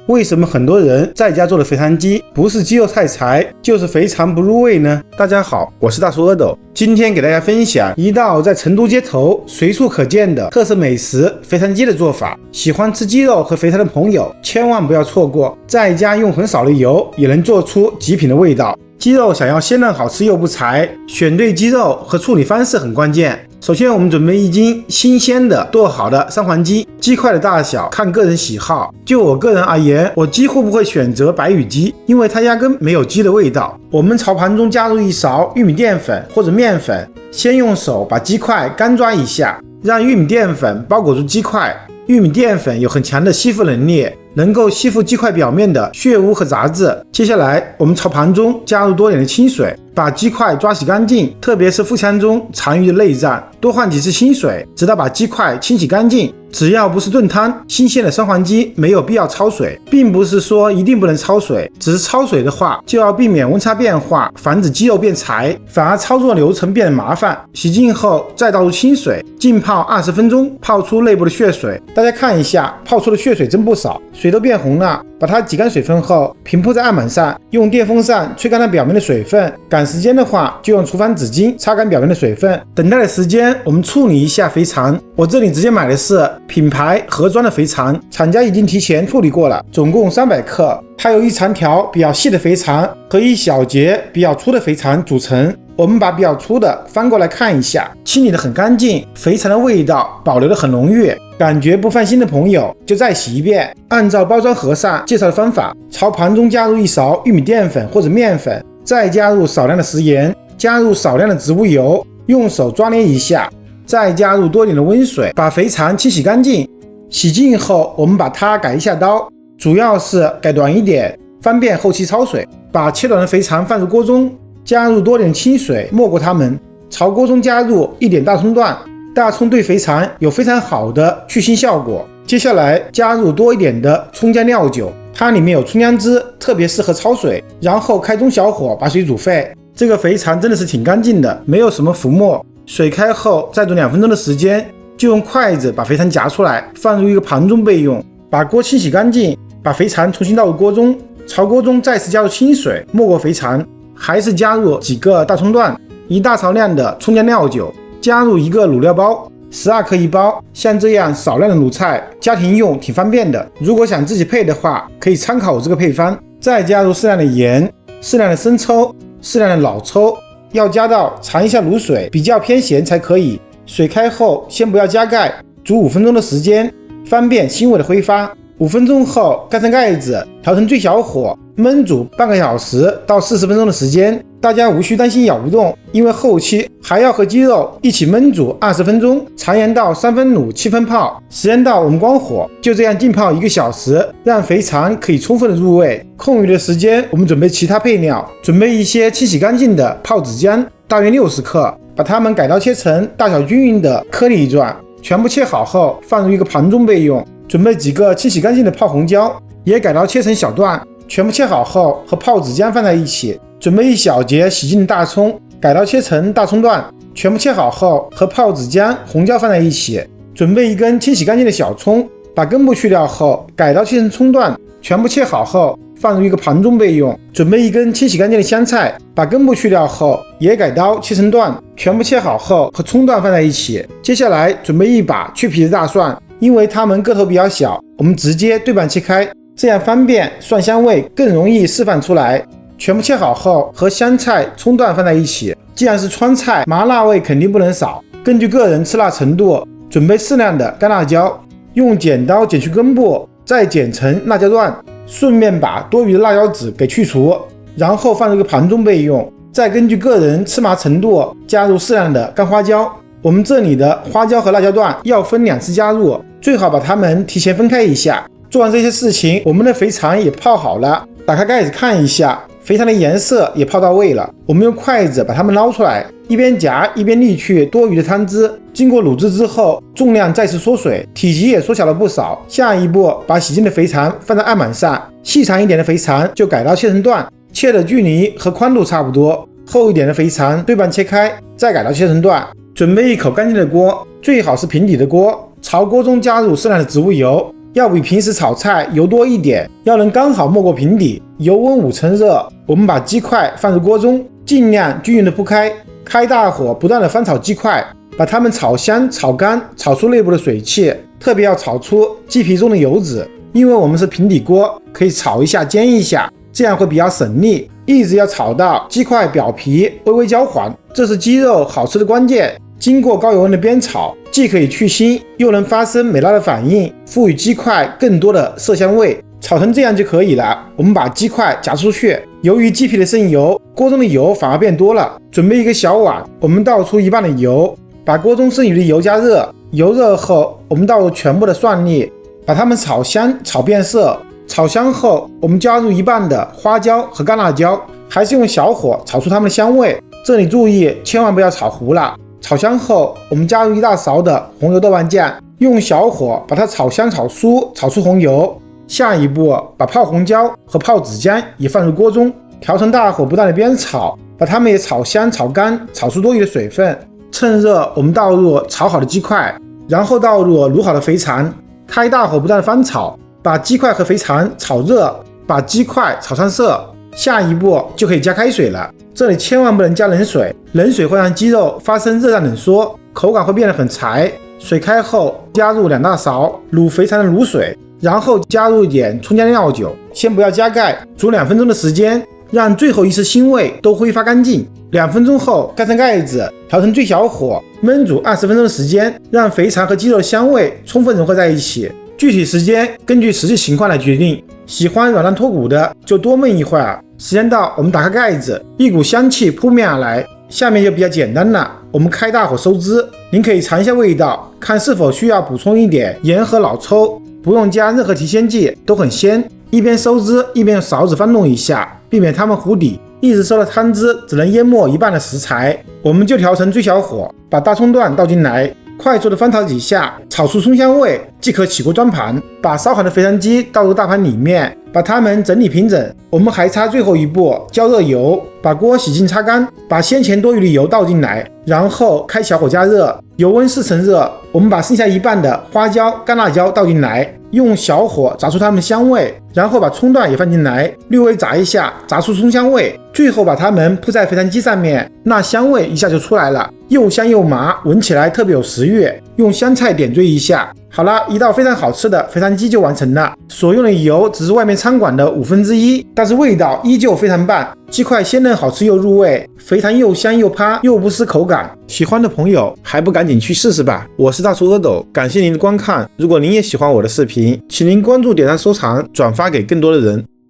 为什么很多人在家做的肥肠鸡不是鸡肉太柴，就是肥肠不入味呢？大家好，我是大叔阿斗，今天给大家分享一道在成都街头随处可见的特色美食肥肠鸡的做法。喜欢吃鸡肉和肥肠的朋友千万不要错过，在家用很少的油也能做出极品的味道。鸡肉想要鲜嫩好吃又不柴，选对鸡肉和处理方式很关键。首先我们准备1斤新鲜的剁好的三黄鸡，鸡块的大小看个人喜好，就我个人而言，我几乎不会选择白羽鸡，因为它压根没有鸡的味道。我们朝盘中加入1勺玉米淀粉或者面粉，先用手把鸡块干抓一下，让玉米淀粉包裹住鸡块。玉米淀粉有很强的吸附能力，能够吸附鸡块表面的血污和杂质。接下来我们朝盘中加入多点的清水，把鸡块抓洗干净，特别是腹腔中残余的内脏，多换几次清水，直到把鸡块清洗干净。只要不是炖汤，新鲜的三黄鸡没有必要焯水，并不是说一定不能焯水，只是焯水的话就要避免温差变化，防止鸡肉变柴，反而操作流程变得麻烦。洗净后再倒入清水，浸泡20分钟，泡出内部的血水。大家看一下，泡出的血水真不少，水都变红了。把它挤干水分后，平铺在案板上，用电风扇吹干它表面的水分。赶时间的话，就用厨房纸巾擦干表面的水分。等待的时间，我们处理一下肥肠。我这里直接买的是品牌盒装的肥肠，厂家已经提前处理过了，总共300克。它由一长条比较细的肥肠和一小节比较粗的肥肠组成。我们把比较粗的翻过来看一下，清理得很干净，肥肠的味道保留得很浓郁。感觉不放心的朋友就再洗一遍。按照包装盒上介绍的方法，朝盘中加入1勺玉米淀粉或者面粉，再加入少量的食盐，加入少量的植物油，用手抓捏一下，再加入多点的温水，把肥肠清洗干净。洗净后，我们把它改一下刀，主要是改短一点，方便后期焯水。把切短的肥肠放入锅中，加入多点清水没过它们，朝锅中加入1点大葱段。大葱对肥肠有非常好的去腥效果。接下来加入多一点的葱姜料酒，它里面有葱姜汁，特别适合焯水。然后开中小火把水煮沸。这个肥肠真的是挺干净的，没有什么浮沫。水开后再煮2分钟的时间，就用筷子把肥肠夹出来，放入一个盘中备用。把锅清洗干净，把肥肠重新倒入锅中，朝锅中再次加入清水没过肥肠，还是加入几个大葱段，1大勺量的葱姜料酒，加入1个卤料包，12克1包。像这样少量的卤菜，家庭用挺方便的。如果想自己配的话，可以参考我这个配方。再加入适量的盐、适量的生抽、适量的老抽，要加到尝一下卤水，比较偏咸才可以。水开后先不要加盖，煮5分钟的时间，方便腥味的挥发。5分钟后盖上盖子，调成最小火，焖煮半个小时到40分钟的时间。大家无需担心咬不动，因为后期还要和鸡肉一起焖煮20分钟，常盐到3分卤7分泡，时间到我们关火，就这样浸泡1个小时，让肥肠可以充分的入味。空余的时间我们准备其他配料，准备一些清洗干净的泡子姜，大约60克，把它们改刀切成大小均匀的颗粒状，全部切好后放入一个盘中备用。准备几个清洗干净的泡红椒，也改刀切成小段，全部切好后和泡子姜放在一起。准备1小节洗净的大葱，改刀切成大葱段，全部切好后和泡子姜、红椒放在一起。准备1根清洗干净的小葱，把根部去掉后改刀切成葱段，全部切好后放入一个盘中备用。准备1根清洗干净的香菜，把根部去掉后也改刀切成段，全部切好后和葱段放在一起。接下来准备1把去皮的大蒜，因为它们个头比较小，我们直接对半切开，这样方便蒜香味更容易释放出来。全部切好后和香菜、葱段放在一起。既然是川菜，麻辣味肯定不能少，根据个人吃辣程度，准备适量的干辣椒，用剪刀剪去根部，再剪成辣椒段，顺便把多余的辣椒籽给去除，然后放入一个盘中备用。再根据个人吃麻程度加入适量的干花椒。我们这里的花椒和辣椒段要分2次加入，最好把它们提前分开一下。做完这些事情，我们的肥肠也泡好了，打开盖子看一下，肥肠的颜色也泡到位了。我们用筷子把它们捞出来，一边夹一边沥去多余的汤汁。经过卤制之后，重量再次缩水，体积也缩小了不少。下一步，把洗净的肥肠放在案板上，细长一点的肥肠就改刀切成段，切的距离和宽度差不多。厚一点的肥肠对半切开，再改刀切成段。准备1口干净的锅，最好是平底的锅，朝锅中加入适量的植物油，要比平时炒菜油多一点，要能刚好没过平底。油温5成热，我们把鸡块放入锅中，尽量均匀的铺开，开大火不断的翻炒鸡块，把它们炒香、炒干，炒出内部的水汽，特别要炒出鸡皮中的油脂。因为我们是平底锅，可以炒一下、煎一下，这样会比较省力。一直要炒到鸡块表皮微微焦黄，这是鸡肉好吃的关键。经过高油温的煸炒，既可以去腥，又能发生美拉的反应，赋予鸡块更多的色香味。炒成这样就可以了。我们把鸡块夹出去，由于鸡皮的渗油，锅中的油反而变多了。准备一个小碗，我们倒出一半的油，把锅中剩余的油加热。油热后，我们倒入全部的蒜粒，把它们炒香、炒变色。炒香后，我们加入一半的花椒和干辣椒，还是用小火炒出它们的香味。这里注意，千万不要炒糊了。炒香后，我们加入1大勺的红油豆瓣酱，用小火把它炒香、炒酥，炒出红油。下一步，把泡红椒和泡子姜也放入锅中，调成大火，不断的煸炒，把它们也炒香、炒干，炒出多余的水分。趁热，我们倒入炒好的鸡块，然后倒入卤好的肥肠，开大火不断的翻炒，把鸡块和肥肠炒热，把鸡块炒上色。下一步就可以加开水了，这里千万不能加冷水，冷水会让鸡肉发生热胀冷缩，口感会变得很柴。水开后，加入2大勺卤肥肠的卤水，然后加入一点葱姜料酒，先不要加盖，煮2分钟的时间，让最后一丝腥味都挥发干净。2分钟后盖上盖子，调成最小火，焖煮20分钟的时间，让肥肠和鸡肉的香味充分融合在一起。具体时间根据实际情况来决定，喜欢软烂脱骨的就多焖一会儿。时间到，我们打开盖子，一股香气扑面而来。下面就比较简单了，我们开大火收汁。您可以尝一下味道，看是否需要补充一点盐和老抽，不用加任何提鲜剂，都很鲜。一边收汁，一边用勺子翻动一下，避免它们糊底。一直收的汤汁只能淹没一半的食材，我们就调成最小火，把大葱段倒进来，快速的翻炒几下，炒出葱香味，即可起锅装盘。把烧好的肥肠鸡倒入大盘里面，把它们整理平整。我们还差最后一步，浇热油，把锅洗净擦干，把先前多余的油倒进来，然后开小火加热，油温4成热。我们把剩下一半的花椒、干辣椒倒进来，用小火炸出它们的香味，然后把葱段也放进来，略微炸一下，炸出葱香味。最后把它们铺在肥肠鸡上面，那香味一下就出来了，又香又麻，闻起来特别有食欲。用香菜点缀一下，好了，一道非常好吃的肥肠鸡就完成了。所用的油只是外面餐馆的1/5，但是味道依旧非常棒。鸡块鲜嫩好吃又入味，肥肠又香又趴又不失口感。喜欢的朋友还不赶紧去试试吧！我是大厨阿斗，感谢您的观看。如果您也喜欢我的视频，请您关注、点赞、收藏、转发给更多的人。